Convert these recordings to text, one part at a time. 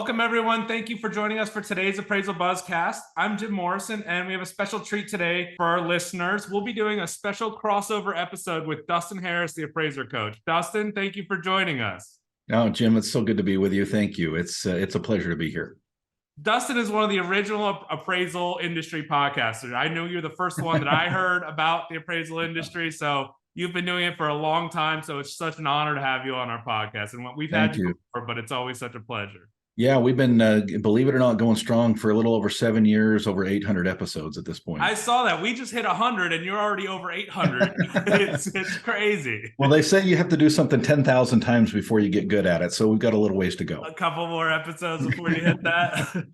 Welcome, everyone. Thank you for joining us for today's Appraisal Buzzcast. I'm Jim Morrison, and we have a special treat today for our listeners. We'll be doing a special crossover episode with Dustin Harris, the Appraiser Coach. Dustin, thank you for joining us. Oh, Jim, it's so good to be with you. Thank you. It's a pleasure to be here. Dustin is one of the original appraisal industry podcasters. I know you're the first one that I heard about the appraisal industry, so you've been doing it for a long time, so it's such an honor to have you on our podcast. And we've had you before, but it's always such a pleasure. Yeah, we've been, believe it or not, going strong for a little over 7 years, over 800 episodes at this point. I saw that. We just hit 100 and you're already over 800. It's crazy. Well, they say you have to do something 10,000 times before you get good at it. So we've got a little ways to go. A couple more episodes before you hit that.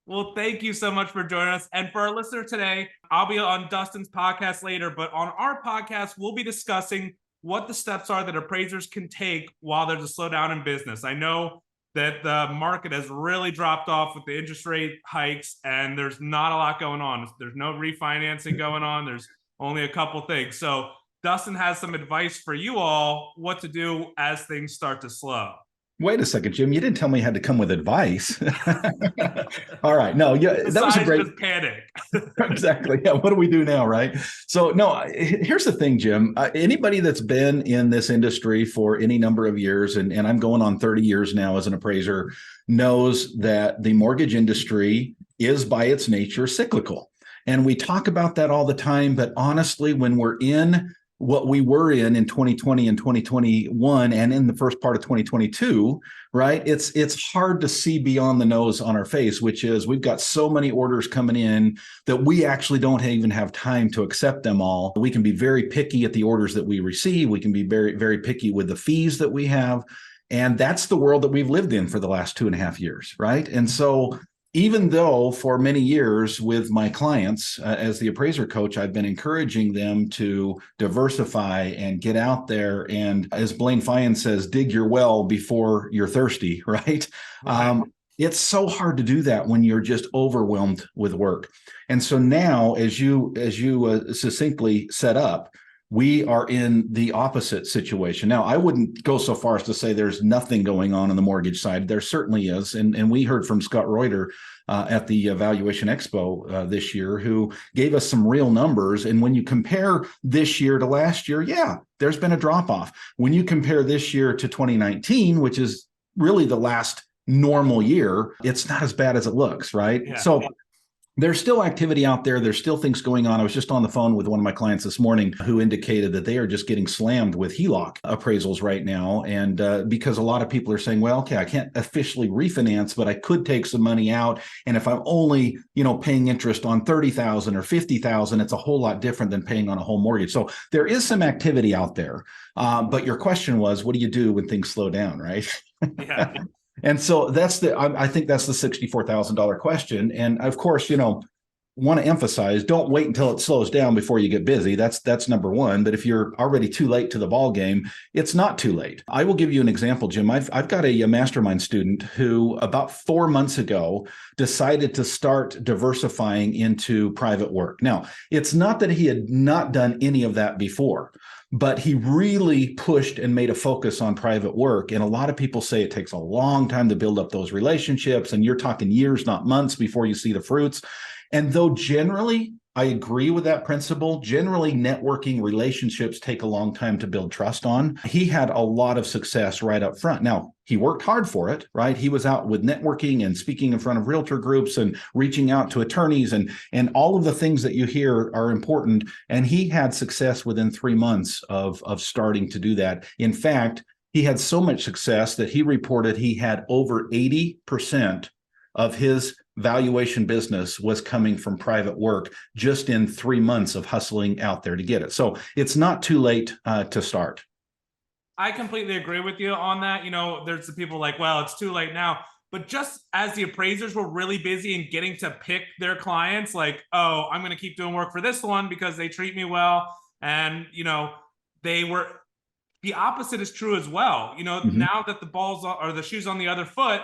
Well, thank you so much for joining us. And for our listener today, I'll be on Dustin's podcast later, but on our podcast, we'll be discussing what the steps are that appraisers can take while there's a slowdown in business. I know that the market has really dropped off with the interest rate hikes, and there's not a lot going on. There's no refinancing going on. There's only a couple things. So Dustin has some advice for you all what to do as things start to slow. Wait a second, Jim. You didn't tell me you had to come with advice. All right. No, yeah, that was a great just panic. Exactly. Yeah. What do we do now? Right. So no, here's the thing, Jim. Anybody that's been in this industry for any number of years, and I'm going on 30 years now as an appraiser, knows that the mortgage industry is by its nature cyclical. And we talk about that all the time. But honestly, when we're in what we were in 2020 and 2021 and in the first part of 2022, right? It's hard to see beyond the nose on our face, which is we've got so many orders coming in that we actually don't even have time to accept them all. We can be very picky at the orders that we receive. We can be very, very picky with the fees that we have. And that's the world that we've lived in for the last 2.5 years, right? And so even though for many years with my clients as the appraiser coach, I've been encouraging them to diversify and get out there. And as Blaine Feyen says, dig your well before you're thirsty, right? It's so hard to do that when you're just overwhelmed with work. And so now, as you succinctly set up, we are in the opposite situation. Now, I wouldn't go so far as to say there's nothing going on the mortgage side. There certainly is. And we heard from Scott Reuter at the Valuation Expo this year, who gave us some real numbers. And when you compare this year to last year, yeah, there's been a drop off. When you compare this year to 2019, which is really the last normal year, it's not as bad as it looks, right? Yeah. So there's still activity out there. There's still things going on. I was just on the phone with one of my clients this morning who indicated that they are just getting slammed with HELOC appraisals right now. And because a lot of people are saying, well, okay, I can't officially refinance, but I could take some money out. And if I'm only, paying interest on $30,000 or $50,000, it's a whole lot different than paying on a whole mortgage. So there is some activity out there. But your question was, what do you do when things slow down, right? Yeah. And so I think that's the $64,000 question. And of course, want to emphasize, don't wait until it slows down before you get busy. That's number one. But if you're already too late to the ball game, it's not too late. I will give you an example, Jim. I've got a mastermind student who about 4 months ago decided to start diversifying into private work. Now, it's not that he had not done any of that before, but he really pushed and made a focus on private work. And a lot of people say it takes a long time to build up those relationships. And you're talking years, not months, before you see the fruits. And though generally, I agree with that principle. Generally, networking relationships take a long time to build trust on. He had a lot of success right up front. Now, he worked hard for it, right? He was out with networking and speaking in front of realtor groups and reaching out to attorneys and all of the things that you hear are important. And he had success within 3 months of starting to do that. In fact, he had so much success that he reported he had over 80% of his valuation business was coming from private work just in 3 months of hustling out there to get it. So it's not too late to start. I completely agree with you on that. There's the people like, well, it's too late now. But just as the appraisers were really busy and getting to pick their clients, like, oh, I'm going to keep doing work for this one because they treat me well. And, the opposite is true as well. Now that the ball's or the shoe's on the other foot,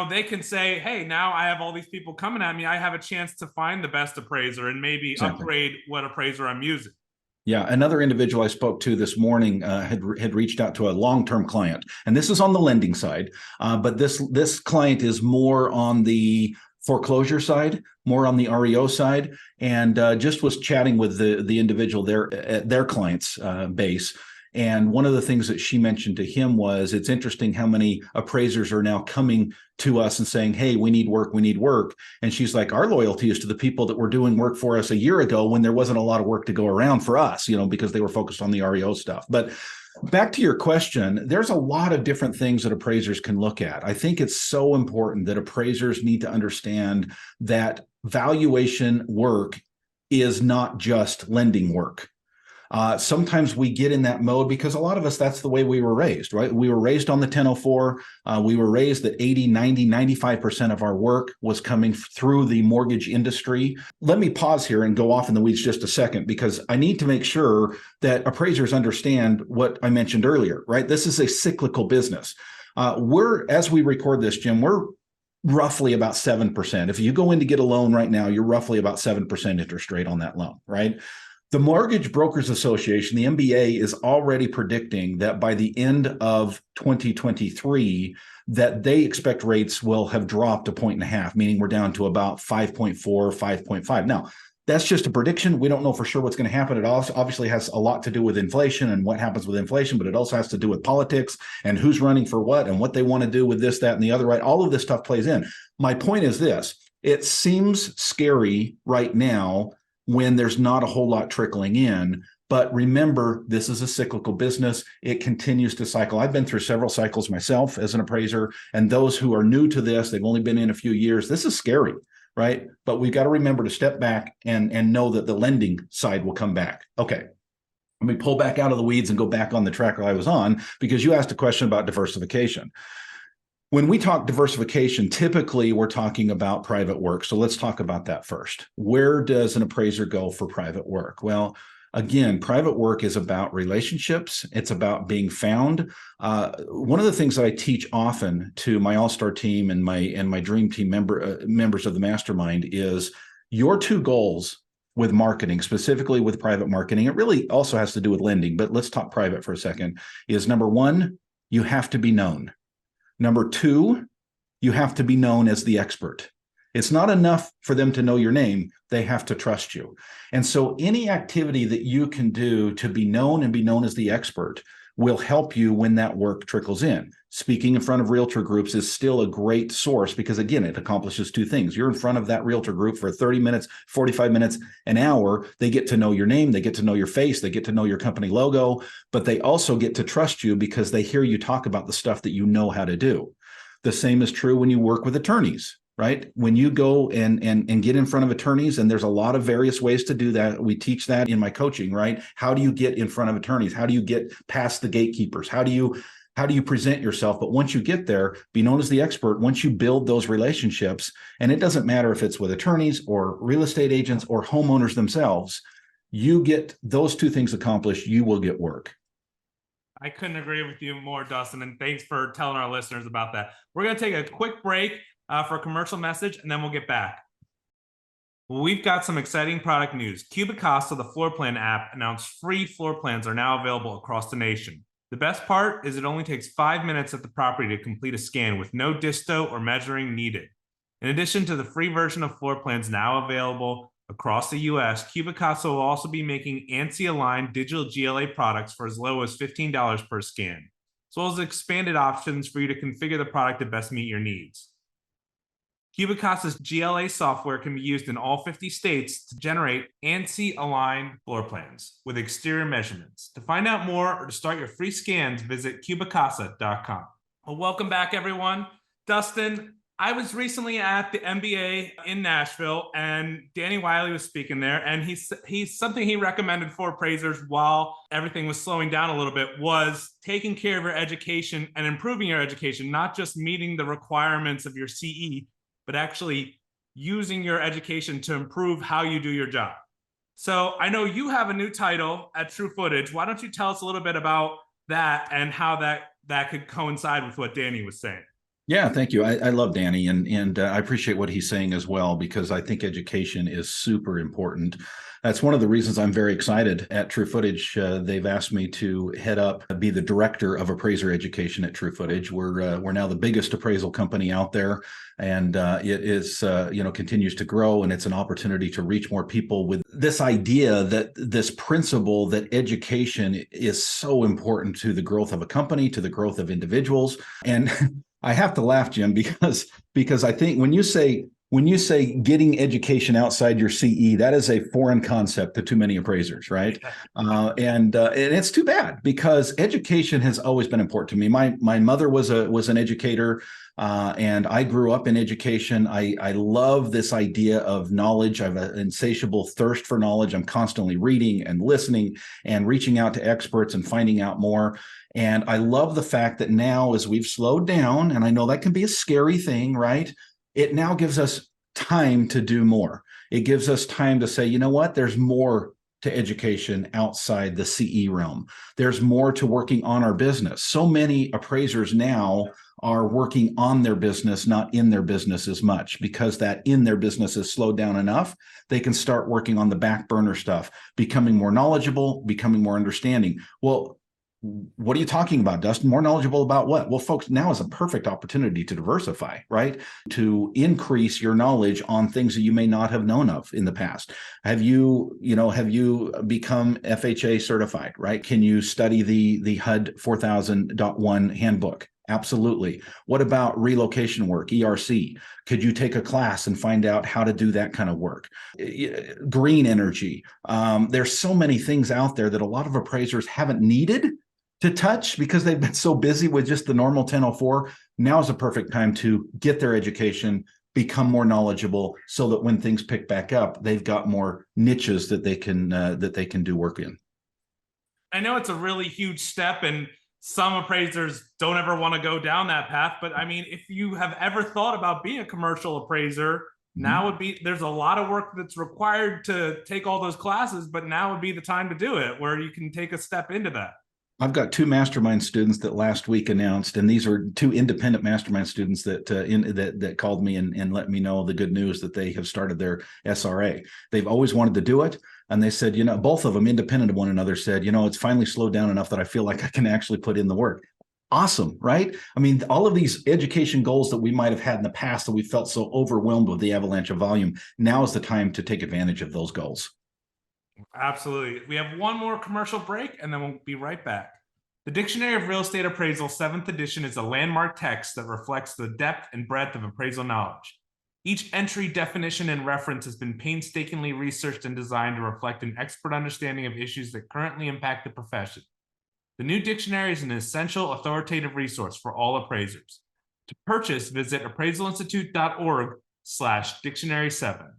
they can say, hey, now I have all these people coming at me. I have a chance to find the best appraiser and maybe upgrade what appraiser I'm using. Yeah, another individual I spoke to this morning had reached out to a long-term client, and this is on the lending side, but this client is more on the foreclosure side, more on the REO side, and just was chatting with the individual there at their client's base. And one of the things that she mentioned to him was, it's interesting how many appraisers are now coming to us and saying, hey, we need work, we need work. And she's like, our loyalty is to the people that were doing work for us a year ago when there wasn't a lot of work to go around for us, because they were focused on the REO stuff. But back to your question, there's a lot of different things that appraisers can look at. I think it's so important that appraisers need to understand that valuation work is not just lending work. Sometimes we get in that mode because a lot of us, that's the way we were raised, right? We were raised on the 1004. We were raised that 80, 90, 95% of our work was coming through the mortgage industry. Let me pause here and go off in the weeds just a second, because I need to make sure that appraisers understand what I mentioned earlier, right? This is a cyclical business. As we record this, Jim, we're roughly about 7%. If you go in to get a loan right now, you're roughly about 7% interest rate on that loan, right? The Mortgage Brokers Association, the MBA, is already predicting that by the end of 2023, that they expect rates will have dropped 1.5 points, meaning we're down to about 5.4, 5.5. Now, that's just a prediction. We don't know for sure what's going to happen. It also obviously has a lot to do with inflation and what happens with inflation, but it also has to do with politics and who's running for what and what they want to do with this, that, and the other, right? All of this stuff plays in. My point is this: it seems scary right now when there's not a whole lot trickling in. But remember, this is a cyclical business. It continues to cycle. I've been through several cycles myself as an appraiser, and those who are new to this, they've only been in a few years. This is scary, right? But we've got to remember to step back and know that the lending side will come back. Okay, let me pull back out of the weeds and go back on the track I was on, because you asked a question about diversification. When we talk diversification, typically we're talking about private work. So let's talk about that first. Where does an appraiser go for private work? Well, again, private work is about relationships. It's about being found. One of the things that I teach often to my all-star team and my dream team members of the mastermind is your two goals with marketing, specifically with private marketing. It really also has to do with lending, but let's talk private for a second. Is number one, you have to be known. Number two, you have to be known as the expert. It's not enough for them to know your name. They have to trust you. And so any activity that you can do to be known and be known as the expert will help you when that work trickles in. Speaking in front of realtor groups is still a great source because, again, it accomplishes two things. You're in front of that realtor group for 30 minutes, 45 minutes, an hour. They get to know your name. They get to know your face. They get to know your company logo, but they also get to trust you because they hear you talk about the stuff that you know how to do. The same is true when you work with attorneys, right? When you go and get in front of attorneys, and there's a lot of various ways to do that. We teach that in my coaching, right? How do you get in front of attorneys? How do you get past the gatekeepers? How do you present yourself? But once you get there, be known as the expert. Once you build those relationships, and it doesn't matter if it's with attorneys or real estate agents or homeowners themselves, you get those two things accomplished, you will get work. I couldn't agree with you more, Dustin, and thanks for telling our listeners about that. We're going to take a quick break for a commercial message, and then we'll get back. Well, we've got some exciting product news. Cubicasa, the floor plan app, announced free floor plans are now available across the nation. The best part is it only takes 5 minutes at the property to complete a scan with no disto or measuring needed. In addition to the free version of floor plans now available across the US, Cubicasa will also be making ANSI-aligned digital GLA products for as low as $15 per scan, as well as expanded options for you to configure the product to best meet your needs. Cubicasa's GLA software can be used in all 50 states to generate ANSI-aligned floor plans with exterior measurements. To find out more or to start your free scans, visit cubicasa.com. Well, welcome back, everyone. Dustin, I was recently at the MBA in Nashville, and Danny Wiley was speaking there, and he's something he recommended for appraisers while everything was slowing down a little bit was taking care of your education and improving your education, not just meeting the requirements of your CE, but actually using your education to improve how you do your job. So I know you have a new title at True Footage. Why don't you tell us a little bit about that and how that could coincide with what Danny was saying? Yeah, thank you. I love Danny, and I appreciate what he's saying as well, because I think education is super important. That's one of the reasons I'm very excited at True Footage. They've asked me to head up, be the director of appraiser education at True Footage. We're now the biggest appraisal company out there, and it is continues to grow, and it's an opportunity to reach more people with this idea, that this principle that education is so important to the growth of a company, to the growth of individuals, and I have to laugh, Jim, because I think when you say getting education outside your CE, that is a foreign concept to too many appraisers, right? And it's too bad, because education has always been important to me. My mother was an educator, and I grew up in education. I love this idea of knowledge. I have an insatiable thirst for knowledge. I'm constantly reading and listening and reaching out to experts and finding out more. And I love the fact that now, as we've slowed down, and I know that can be a scary thing, right? It now gives us time to do more. It gives us time to say, you know what, there's more to education outside the CE realm. There's more to working on our business. So many appraisers now are working on their business, not in their business as much, because that in their business is slowed down enough. They can start working on the back burner stuff, becoming more knowledgeable, becoming more understanding. Well, what are you talking about, Dustin? More knowledgeable about what? Well, folks, now is a perfect opportunity to diversify, right? To increase your knowledge on things that you may not have known of in the past. Have you become FHA certified, right? Can you study the HUD 4000.1 handbook? Absolutely. What about relocation work, ERC? Could you take a class and find out how to do that kind of work? Green energy. There's so many things out there that a lot of appraisers haven't needed to touch because they've been so busy with just the normal 1004. Now is a perfect time to get their education, become more knowledgeable, so that when things pick back up, they've got more niches that they can do work in. I know it's a really huge step, and some appraisers don't ever want to go down that path. But I mean, if you have ever thought about being a commercial appraiser, now would be, there's a lot of work that's required to take all those classes, but now would be the time to do it, where you can take a step into that. I've got two mastermind students that last week announced, and these are two independent mastermind students that called me and let me know the good news that they have started their SRA. They've always wanted to do it. And they said, both of them independent of one another said, it's finally slowed down enough that I feel like I can actually put in the work. Awesome, right? I mean, all of these education goals that we might have had in the past that we felt so overwhelmed with the avalanche of volume, now is the time to take advantage of those goals. Absolutely. We have one more commercial break, and then we'll be right back. The Dictionary of Real Estate Appraisal 7th edition is a landmark text that reflects the depth and breadth of appraisal knowledge. Each entry, definition, and reference has been painstakingly researched and designed to reflect an expert understanding of issues that currently impact the profession. The new dictionary is an essential authoritative resource for all appraisers. To purchase, visit appraisalinstitute.org/dictionary7.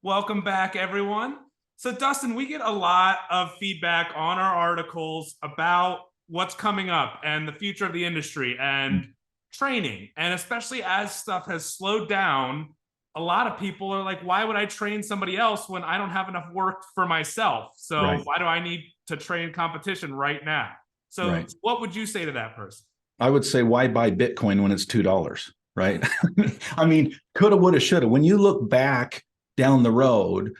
Welcome back, everyone. So, Dustin, we get a lot of feedback on our articles about what's coming up and the future of the industry and training. And especially as stuff has slowed down, a lot of people are like, why would I train somebody else when I don't have enough work for myself? So why do I need to train competition right now? So what would you say to that person? I would say, why buy Bitcoin when it's $2, right? I mean, coulda, woulda, shoulda. When you look back down the road,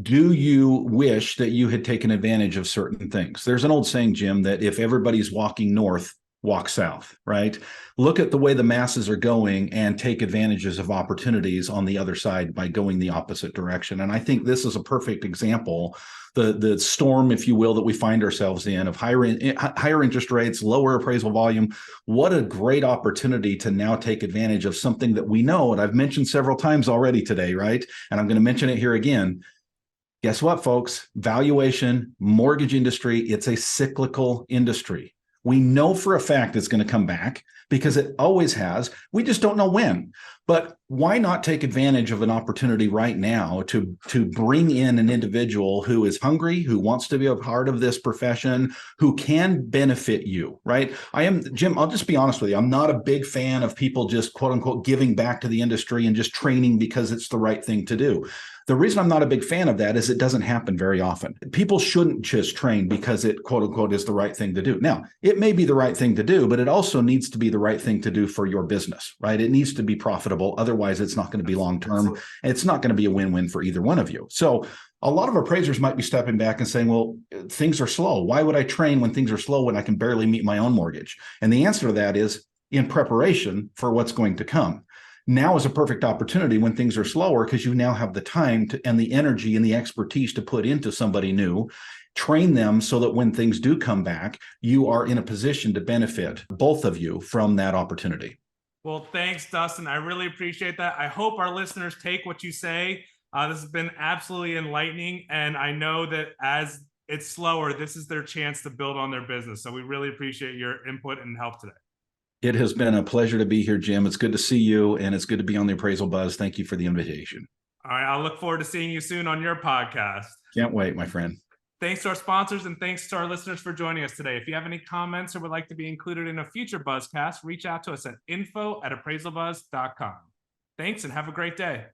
do you wish that you had taken advantage of certain things? There's an old saying, Jim, that if everybody's walking north, walk south, right? Look at the way the masses are going and take advantages of opportunities on the other side by going the opposite direction. And I think this is a perfect example, the storm, if you will, that we find ourselves in, of higher interest rates, lower appraisal volume. What a great opportunity to now take advantage of something that we know, and I've mentioned several times already today, right? And I'm going to mention it here again. Guess what, folks? Valuation, mortgage industry, it's a cyclical industry. We know for a fact it's going to come back because it always has. We just don't know when. But why not take advantage of an opportunity right now to bring in an individual who is hungry, who wants to be a part of this profession, who can benefit you, right? Jim, I'll just be honest with you. I'm not a big fan of people just quote unquote giving back to the industry and just training because it's the right thing to do. The reason I'm not a big fan of that is it doesn't happen very often. People shouldn't just train because it quote unquote is the right thing to do. Now, it may be the right thing to do, but it also needs to be the right thing to do for your business, right? It needs to be profitable. Otherwise, it's not going to be long-term. And it's not going to be a win-win for either one of you. So a lot of appraisers might be stepping back and saying, well, things are slow. Why would I train when things are slow when I can barely meet my own mortgage? And the answer to that is in preparation for what's going to come. Now is a perfect opportunity when things are slower because you now have the time and the energy and the expertise to put into somebody new, train them so that when things do come back, you are in a position to benefit both of you from that opportunity. Well, thanks, Dustin. I really appreciate that. I hope our listeners take what you say. This has been absolutely enlightening. And I know that as it's slower, this is their chance to build on their business. So we really appreciate your input and help today. It has been a pleasure to be here, Jim. It's good to see you, and it's good to be on the Appraisal Buzz. Thank you for the invitation. All right. I'll look forward to seeing you soon on your podcast. Can't wait, my friend. Thanks to our sponsors and thanks to our listeners for joining us today. If you have any comments or would like to be included in a future Buzzcast, reach out to us at info@appraisalbuzz.com. Thanks and have a great day.